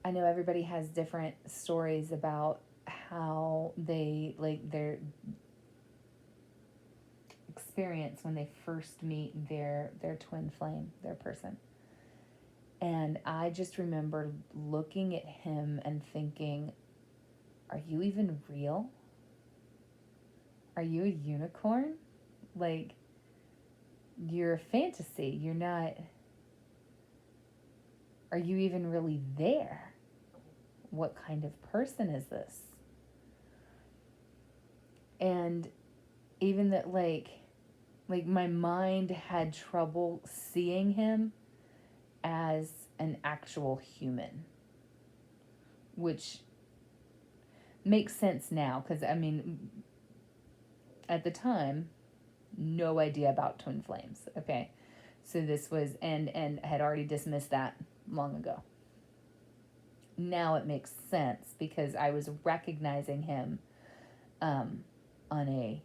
I know everybody has different stories about how they, like, their experience when they first meet their twin flame, their person. And I just remember looking at him and thinking, are you even real? Are you a unicorn? Like, you're a fantasy. You're not. Are you even really there? What kind of person is this? And even that, like my mind had trouble seeing him as an actual human, which makes sense now because I mean, at the time, no idea about twin flames. Okay, so this was and had already dismissed that long ago. Now it makes sense because I was recognizing him on a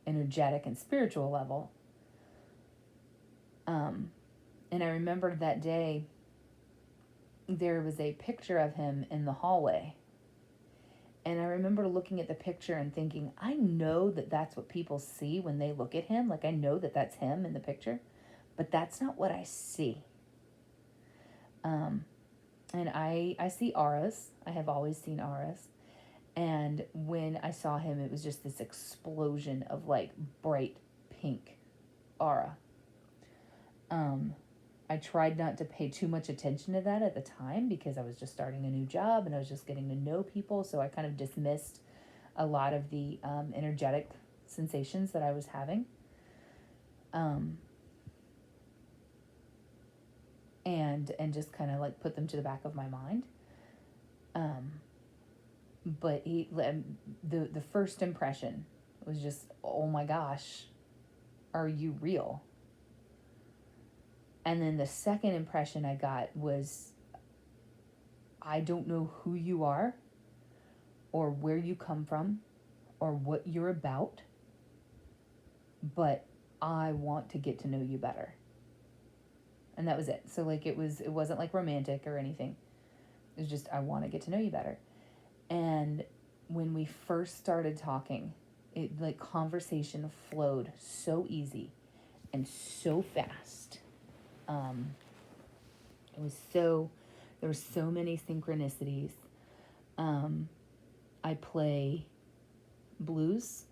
energetic and spiritual level. And I remembered that day there was a picture of him in the hallway. And I remember looking at the picture and thinking, I know that that's what people see when they look at him. Like, I know that that's him in the picture, but that's not what I see. And I see auras. I have always seen auras. And when I saw him, it was just this explosion of like bright pink aura. I tried not to pay too much attention to that at the time because I was just starting a new job and I was just getting to know people. So I kind of dismissed a lot of the energetic sensations that I was having. And just kind of like put them to the back of my mind. But the first impression was just, oh my gosh, are you real? And then the second impression I got was, I don't know who you are or where you come from or what you're about, but I want to get to know you better. And that was it. So like it wasn't like romantic or anything. It was just, I want to get to know you better. And when we first started talking, it like conversation flowed so easy and so fast. It was so, there were so many synchronicities. I play blues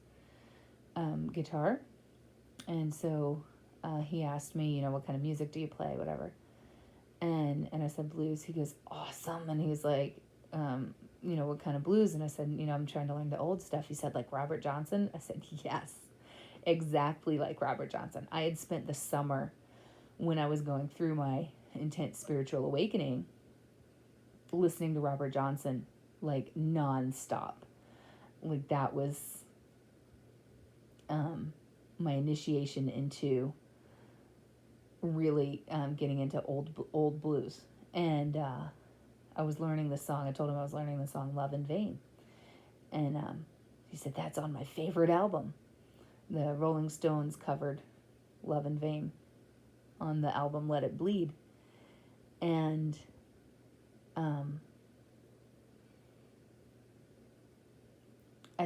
guitar, and so he asked me, what kind of music do you play, whatever. And I said blues. He goes, awesome. And he's like, what kind of blues? And I said, I'm trying to learn the old stuff. He said, like Robert Johnson. I said, yes, exactly like Robert Johnson. I had spent the summer when I was going through my intense spiritual awakening listening to Robert Johnson like nonstop. Like that was my initiation into really getting into old blues. And I was learning the song. I told him I was learning the song Love in Vain. And he said, that's on my favorite album. The Rolling Stones covered Love in Vain on the album Let It Bleed. And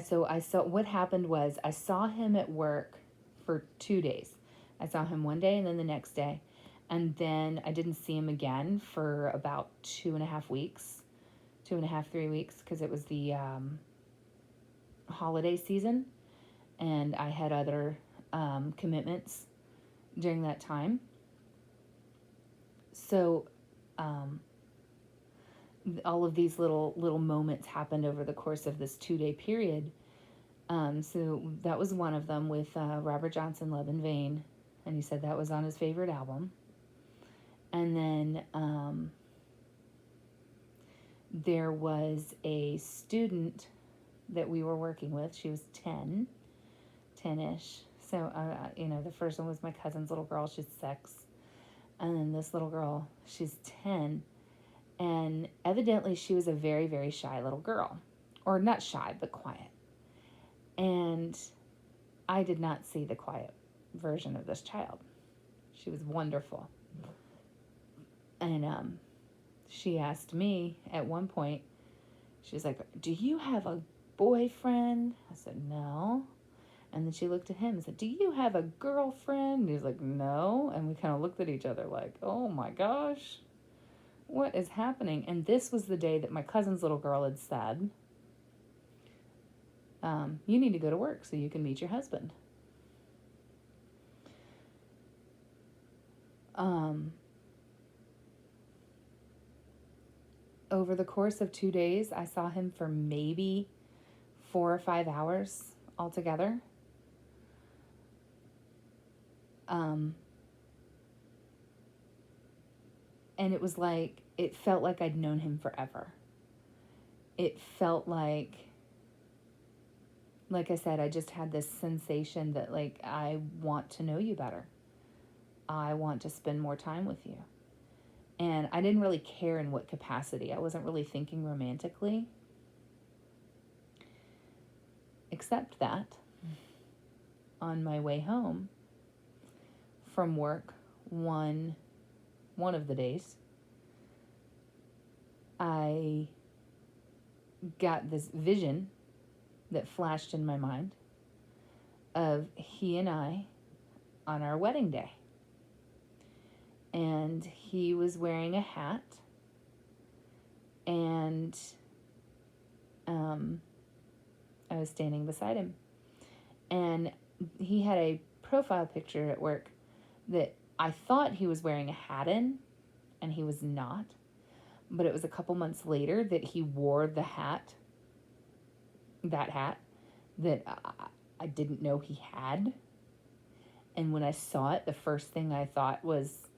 so I saw, what happened was I saw him at work for 2 days. I saw him one day and then the next day. And then I didn't see him again for about 2.5 weeks, 2.5, 3 weeks, because it was the holiday season. And I had other commitments during that time. So all of these little moments happened over the course of this 2-day period. So that was one of them with Robert Johnson, Love in Vain. And he said that was on his favorite album. And then there was a student that we were working with. She was 10-ish. So, the first one was my cousin's little girl. She's 6. And then this little girl, she's 10. And evidently she was a very, very shy little girl. Or not shy, but quiet. And I did not see the quiet version of this child. She was wonderful. And she asked me at one point, she's like, "Do you have a boyfriend?" I said, "No." And then she looked at him and said, "Do you have a girlfriend?" And he was like, "No." And we kind of looked at each other like, "Oh my gosh, what is happening?" And this was the day that my cousin's little girl had said, "You need to go to work so you can meet your husband." Over the course of 2 days, I saw him for maybe 4 or 5 hours altogether. And it was like, it felt like I'd known him forever. It felt like I said, I just had this sensation that, like, I want to know you better. I want to spend more time with you. And I didn't really care in what capacity. I wasn't really thinking romantically. Except that on my way home from work one of the days, I got this vision that flashed in my mind of he and I on our wedding day. And he was wearing a hat, and I was standing beside him. And he had a profile picture at work that I thought he was wearing a hat in, and he was not. But it was a couple months later that he wore that hat that I didn't know he had. And when I saw it, the first thing I thought was,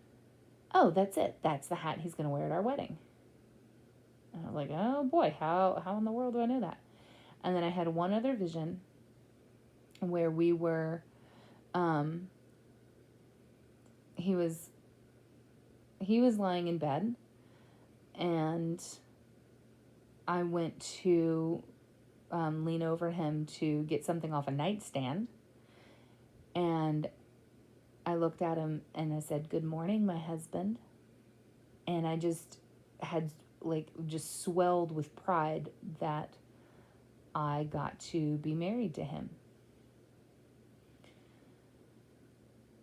oh, that's it. That's the hat he's going to wear at our wedding. And I was like, oh boy, how in the world do I know that? And then I had one other vision where we were, he was lying in bed, and I went to lean over him to get something off a nightstand, and I looked at him and I said, "Good morning, my husband." And I just had just swelled with pride that I got to be married to him.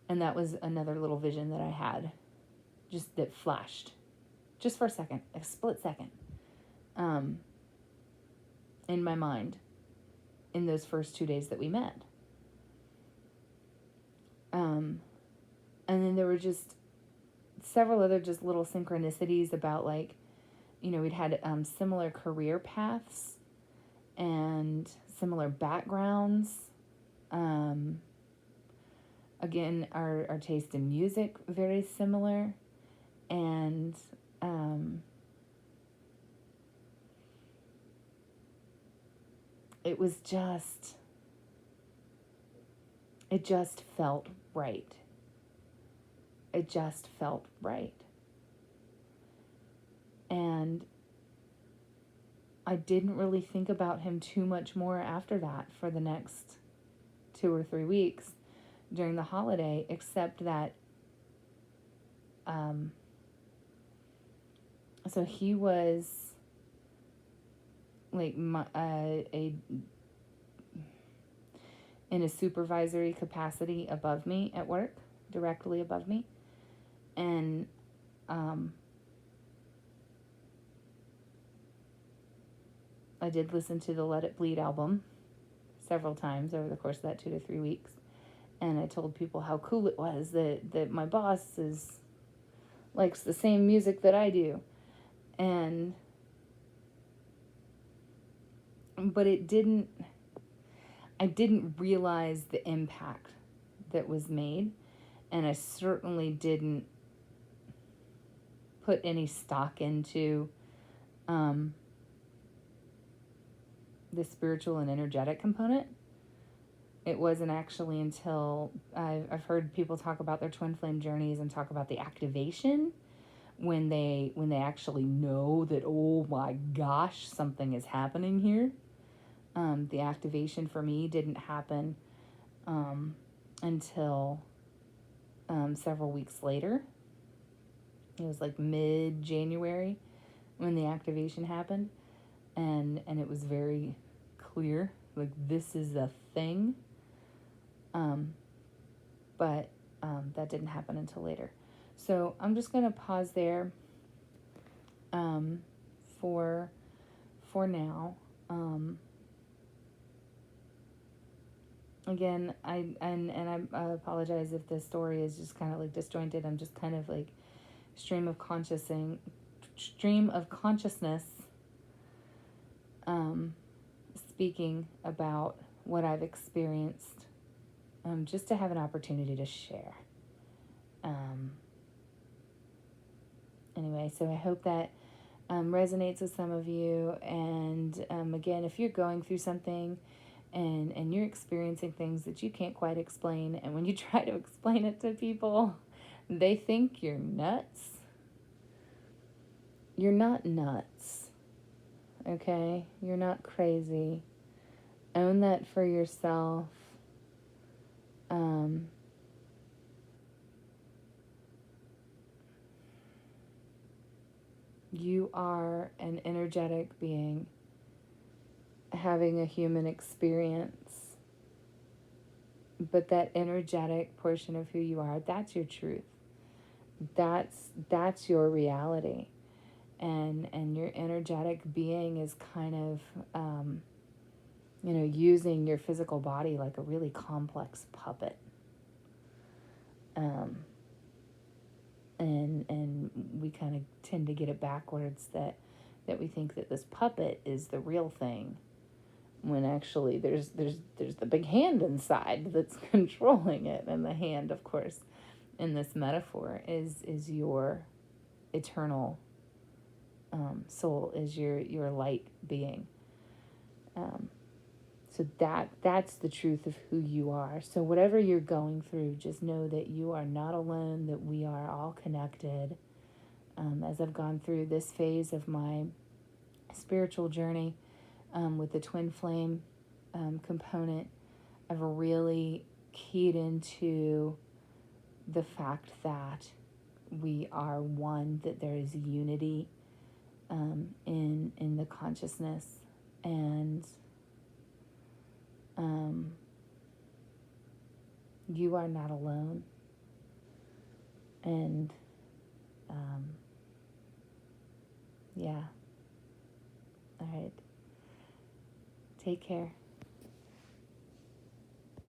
And that was another little vision that I had, just that flashed, just for a second, a split second, in my mind in those first 2 days that we met. And then there were just several other just little synchronicities about, like, we'd had similar career paths and similar backgrounds. Again, our taste in music very similar, and it just felt right. It just felt right. And I didn't really think about him too much more after that for the next 2 or 3 weeks during the holiday, except that so he was like in a supervisory capacity above me at work, directly above me. And I did listen to the Let It Bleed album several times over the course of that 2 to 3 weeks. And I told people how cool it was that my boss likes the same music that I do. But I didn't realize the impact that was made. And I certainly didn't put any stock into the spiritual and energetic component. It wasn't actually until I've heard people talk about their twin flame journeys and talk about the activation when they actually know that, oh my gosh, something is happening here. The activation for me didn't happen until several weeks later. It was like mid-January when the activation happened, and it was very clear, like, this is a thing. But that didn't happen until later. So I'm just going to pause there for now. Again, I apologize if the story is just kind of like disjointed. I'm just kind of like stream of consciousness speaking about what I've experienced, just to have an opportunity to share. Anyway, so I hope that resonates with some of you. And again, if you're going through something and you're experiencing things that you can't quite explain, and when you try to explain it to people, they think you're nuts. You're not nuts, okay? You're not crazy. Own that for yourself. You are an energetic being having a human experience. But that energetic portion of who you are, that's your truth. That's your reality. And your energetic being is kind of, using your physical body like a really complex puppet. And we kind of tend to get it backwards that we think that this puppet is the real thing, when actually there's the big hand inside that's controlling it. And the hand, of course, in this metaphor is your eternal soul, is your light being. So that's the truth of who you are. So whatever you're going through, just know that you are not alone, that we are all connected. As I've gone through this phase of my spiritual journey with the twin flame component, I've really keyed into the fact that we are one, that there is unity in the consciousness, and you are not alone. And yeah. All right. Take care.